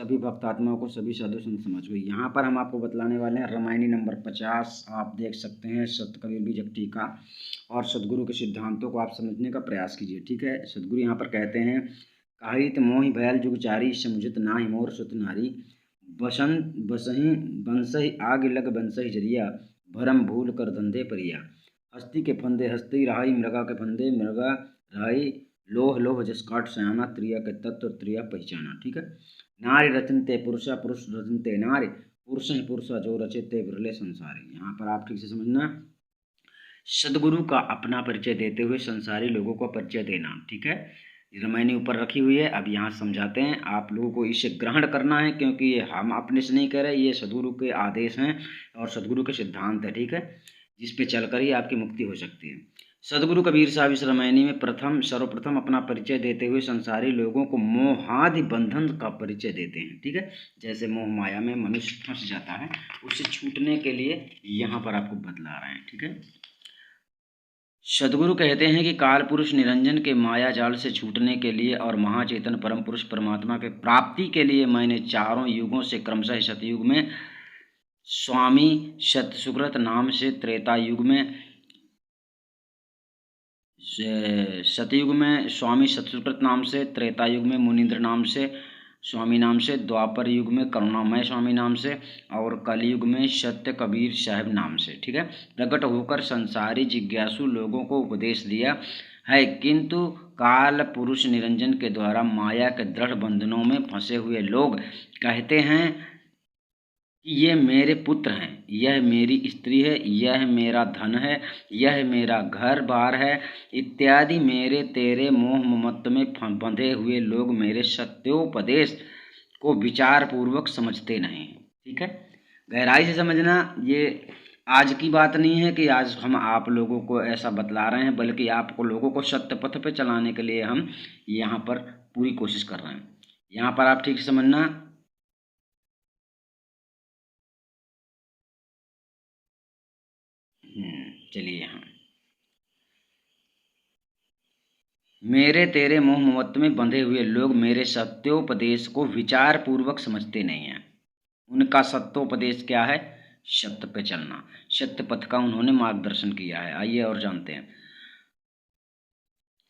सभी भक्तात्माओं को, सभी साधु संत समाज को। यहाँ पर हम आपको बतलाने वाले हैं रामायणी नंबर 50। आप देख सकते हैं सत कबीर बीजक टीका और सदगुरु के सिद्धांतों को आप समझने का प्रयास कीजिए। ठीक है, सदगुरु यहाँ पर कहते हैं, काहित मोहि भयल जुगचारी, समुझत नाहि मोर सुत नारी, बसंत बसहि बंसहि आग लग बंसहि जरिया, भरम भूल कर धंधे परिया, हस्ती के फंदे हस्ती रहाई, मृगा के फंदे मृगा रहाई, लोह लोह जस काट सयाना, त्रिया के तत्व त्रिया पहचाना। ठीक है, नारी रचनते पुरुषा पुरुष रचनते नारी, पुरुष ही पुरुषा जो रचते बिरले संसारी। यहाँ पर आप ठीक से समझना, सदगुरु का अपना परिचय देते हुए संसारी लोगों को परिचय देना। ठीक है, रामायणी ऊपर रखी हुई है, अब यहाँ समझाते हैं। आप लोगों को इसे ग्रहण करना है, क्योंकि ये हम अपने से नहीं कह रहे, ये सदगुरु के आदेश हैं और सदगुरु के सिद्धांत है। ठीक है, जिस पे चलकर ही आपकी मुक्ति हो सकती है। सदगुरु कबीर साहब इस रामायणी में सर्वप्रथम अपना परिचय देते हुए संसारी लोगों को मोहादि बंधन का परिचय देते हैं। ठीक है, जैसे मोह माया में मनुष्य फंस जाता है, उससे छूटने के लिए यहाँ पर आपको बतला रहे हैं। ठीक है, सदगुरु कहते हैं कि काल पुरुष निरंजन के माया जाल से छूटने के लिए और महाचेतन परम पुरुष परमात्मा के प्राप्ति के लिए मैंने चारों युगों से क्रमशः सतयुग में स्वामी सतसुकृत नाम से, त्रेता युग में सतयुग में स्वामी सतसुकृत नाम से, त्रेता युग में मुनीन्द्र नाम से स्वामी नाम से, द्वापर युग में करुणामय स्वामी नाम से और कलयुग में सत्य कबीर साहब नाम से। ठीक है, प्रकट होकर संसारी जिज्ञासु लोगों को उपदेश दिया है, किंतु काल पुरुष निरंजन के द्वारा माया के दृढ़ बंधनों में फंसे हुए लोग कहते हैं कि ये मेरे पुत्र हैं, यह मेरी स्त्री है, यह मेरा धन है, यह मेरा घर बार है इत्यादि मेरे तेरे मोह ममत्व में बंधे हुए लोग मेरे सत्योपदेश को विचार पूर्वक समझते नहीं। ठीक है, गहराई से समझना, ये आज की बात नहीं है कि आज हम आप लोगों को ऐसा बतला रहे हैं, बल्कि आपको लोगों को सत्य पथ पे चलाने के लिए हम यहाँ पर पूरी कोशिश कर रहे हैं। यहाँ पर आप ठीक से समझना, चलिए यहाँ, मेरे तेरे मोह ममत्व में बंधे हुए लोग मेरे सत्योपदेश को विचार पूर्वक समझते नहीं हैं। उनका सत्योपदेश क्या है? सत्य पे चलना, सत्य पथ का उन्होंने मार्गदर्शन किया है। आइए और जानते हैं।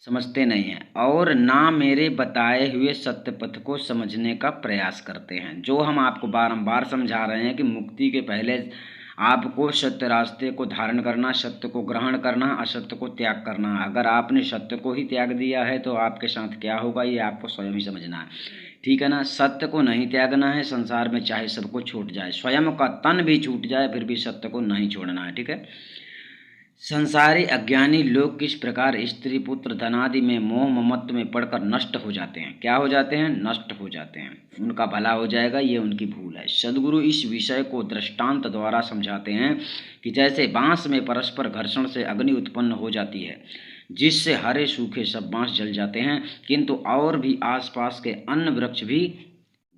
समझते नहीं हैं और ना मेरे बताए हुए सत्य पथ को समझने का प्रयास करते हैं। जो हम आपको बारंबार समझा रहे हैं कि मुक्ति के पहले आपको सत्य रास्ते को धारण करना, सत्य को ग्रहण करना, असत्य को त्याग करना। अगर आपने सत्य को ही त्याग दिया है तो आपके साथ क्या होगा ये आपको स्वयं ही समझना है। ठीक है ना, सत्य को नहीं त्यागना है। संसार में चाहे सबको छूट जाए, स्वयं का तन भी छूट जाए, फिर भी सत्य को नहीं छोड़ना है। ठीक है, संसारी अज्ञानी लोग किस प्रकार स्त्री पुत्र धनादि में मोह ममत्व में पड़कर नष्ट हो जाते हैं। क्या हो जाते हैं? नष्ट हो जाते हैं। उनका भला हो जाएगा, ये उनकी भूल है। सदगुरु इस विषय को दृष्टांत द्वारा समझाते हैं कि जैसे बांस में परस्पर घर्षण से अग्नि उत्पन्न हो जाती है, जिससे हरे सूखे सब बांस जल जाते हैं, किंतु और भी आसपास के अन्य वृक्ष भी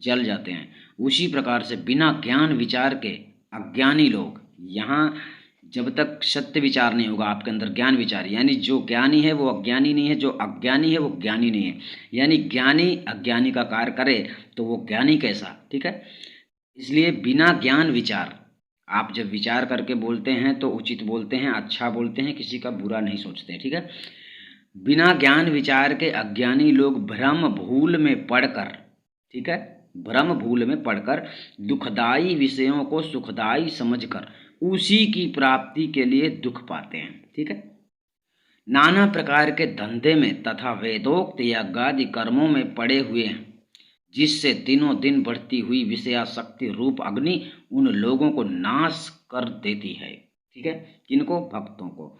जल जाते हैं। उसी प्रकार से बिना ज्ञान विचार के अज्ञानी लोग, यहाँ जब तक सत्य विचार नहीं होगा आपके अंदर, ज्ञान विचार, यानी जो ज्ञानी है वो अज्ञानी नहीं है, जो अज्ञानी है वो ज्ञानी नहीं है। यानी ज्ञानी अज्ञानी का कार्य करे तो वो ज्ञानी कैसा। ठीक है, इसलिए बिना ज्ञान विचार, आप जब विचार करके बोलते हैं तो उचित बोलते हैं, अच्छा बोलते हैं, किसी का बुरा नहीं सोचते। ठीक है, बिना ज्ञान विचार के अज्ञानी लोग भ्रम भूल में पड़कर, ठीक है, भ्रम भूल में पड़कर दुखदाई विषयों को सुखदाई समझकर उसी की प्राप्ति के लिए दुख पाते हैं। ठीक है, नाना प्रकार के धंधे में तथा वेदोक्त या गादि कर्मों में पड़े हुए हैं, जिससे दिनों दिन बढ़ती हुई विषयाशक्ति रूप अग्नि उन लोगों को नाश कर देती है। ठीक है, किनको? भक्तों को।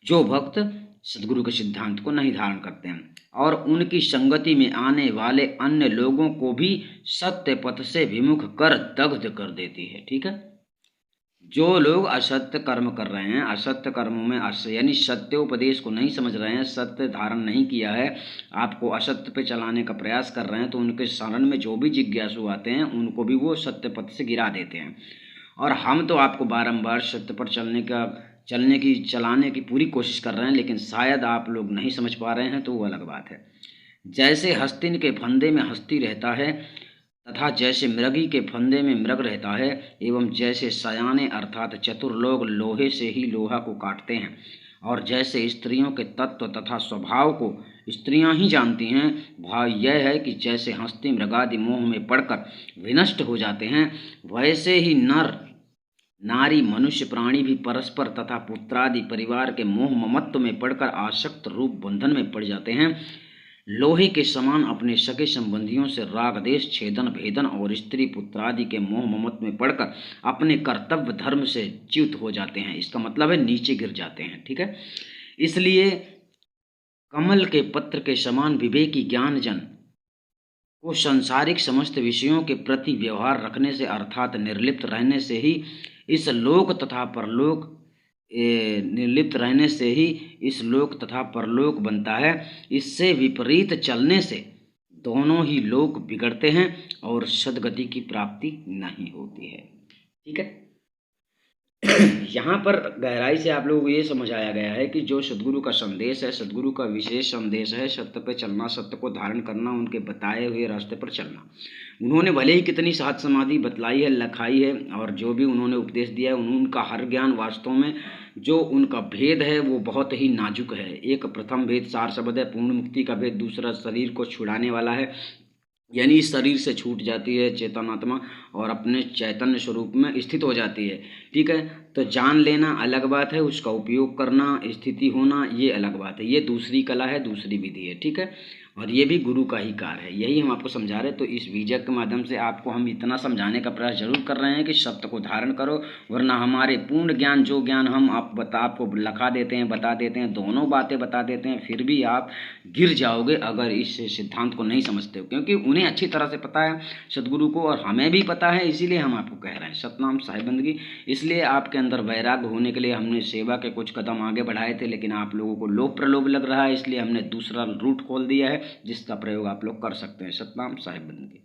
जो भक्त सदगुरु के सिद्धांत को नहीं धारण करते हैं और उनकी संगति में आने वाले अन्य लोगों को भी सत्य पथ से विमुख कर दग्ध कर देती है। ठीक है, जो लोग असत्य कर्म कर रहे हैं, असत्य कर्मों में यानी सत्योपदेश को नहीं समझ रहे हैं, सत्य धारण नहीं किया है, आपको असत्य पे चलाने का प्रयास कर रहे हैं, तो उनके शरण में जो भी जिज्ञासु आते हैं उनको भी वो सत्य पथ से गिरा देते हैं। और हम तो आपको बारंबार सत्य पर चलाने की पूरी कोशिश कर रहे हैं, लेकिन शायद आप लोग नहीं समझ पा रहे हैं, तो वो अलग बात है। जैसे हस्तिन के फंदे में हस्ती रहता है, तथा जैसे मृगी के फंदे में मृग रहता है, एवं जैसे सयाने अर्थात चतुर लोग लोहे से ही लोहा को काटते हैं, और जैसे स्त्रियों के तत्व तथा स्वभाव को स्त्रियां ही जानती हैं, भाव यह है कि जैसे हस्ती मृगादि मोह में पड़कर विनष्ट हो जाते हैं, वैसे ही नर नारी मनुष्य प्राणी भी परस्पर तथा पुत्रादि परिवार के मोह ममत्व में पड़कर आसक्त रूप बंधन में पड़ जाते हैं। लोहे के समान अपने सगे संबंधियों से राग देश छेदन भेदन और स्त्री पुत्रादि के मोह ममत्व में पड़कर अपने कर्तव्य धर्म से च्युत हो जाते हैं। इसका मतलब है नीचे गिर जाते हैं। ठीक है, इसलिए कमल के पत्र के समान विवेकी ज्ञान जन को सांसारिक समस्त विषयों के प्रति व्यवहार रखने से अर्थात निर्लिप्त रहने से ही इस लोक तथा परलोक निर्लिप्त रहने से ही इस लोक तथा परलोक बनता है। इससे विपरीत चलने से दोनों ही लोक बिगड़ते हैं और सद्गति की प्राप्ति नहीं होती है। ठीक है, यहाँ पर गहराई से आप लोगों को ये समझाया गया है कि जो सद्गुरु का संदेश है, सद्गुरु का विशेष संदेश है, सत्य पे चलना, सत्य को धारण करना, उनके बताए हुए रास्ते पर चलना। उन्होंने भले ही कितनी साध समाधि बतलाई है, लिखाई है, और जो भी उन्होंने उपदेश दिया है, उनका हर ज्ञान वास्तव में जो उनका भेद है वो बहुत ही नाजुक है। एक प्रथम भेद सार शब्द है, पूर्ण मुक्ति का भेद। दूसरा शरीर को छुड़ाने वाला है, यानी इस शरीर से छूट जाती है चेतनात्मा और अपने चैतन्य स्वरूप में स्थित हो जाती है। ठीक है, तो जान लेना अलग बात है, उसका उपयोग करना, स्थिति होना, ये अलग बात है। ये दूसरी कला है, दूसरी विधि है। ठीक है, और ये भी गुरु का ही कार्य है। यही हम आपको समझा रहे हैं। तो इस वीडियो के माध्यम से आपको हम इतना समझाने का प्रयास जरूर कर रहे हैं कि सत्य को धारण करो, वरना हमारे पूर्ण ज्ञान, जो ज्ञान हम आपको लिखा देते हैं, बता देते हैं, दोनों बातें बता देते हैं, फिर भी आप गिर जाओगे अगर इस सिद्धांत को नहीं समझते हो, क्योंकि उन्हें अच्छी तरह से पता है सदगुरु को, और हमें भी पता है, इसीलिए हम आपको कह रहे हैं सतनाम साहिब बंदगी। इसलिए आपके अंदर वैराग्य होने के लिए हमने सेवा के कुछ कदम आगे बढ़ाए थे, लेकिन आप लोगों को लोभ प्रलोभ लग रहा है, इसलिए हमने दूसरा रूट खोल दिया है जिसका प्रयोग आप लोग कर सकते हैं। सतनाम साहिब बंदगी।